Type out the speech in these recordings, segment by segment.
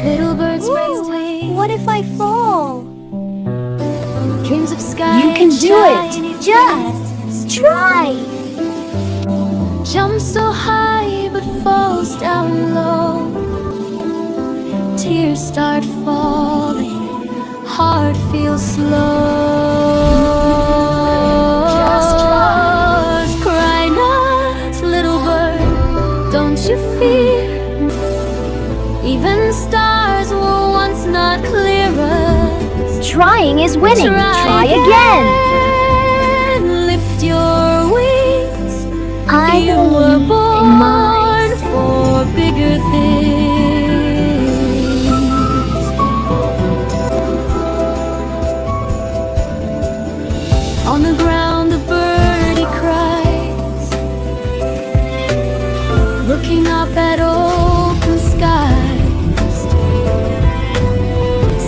Little bird spreads wings. What if I fall? Dreams of sky. You can do it. Just try. Jumps so high but falls down low. Tears start falling. Heart feels slow. Just try. Cry not, little bird. Don't you fear. Even stars were once not clearer. Trying is winning. Try again. Lift your wings. I You were believe in born myself. for bigger things. On the ground, the birdie cries, looking up at open skies.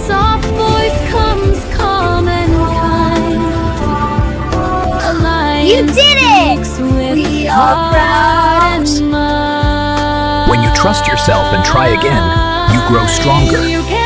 Soft voice comes calm and kind. A lion You did it! speaks with We are heart proud. and mind. When you trust yourself and try again, you grow stronger. You can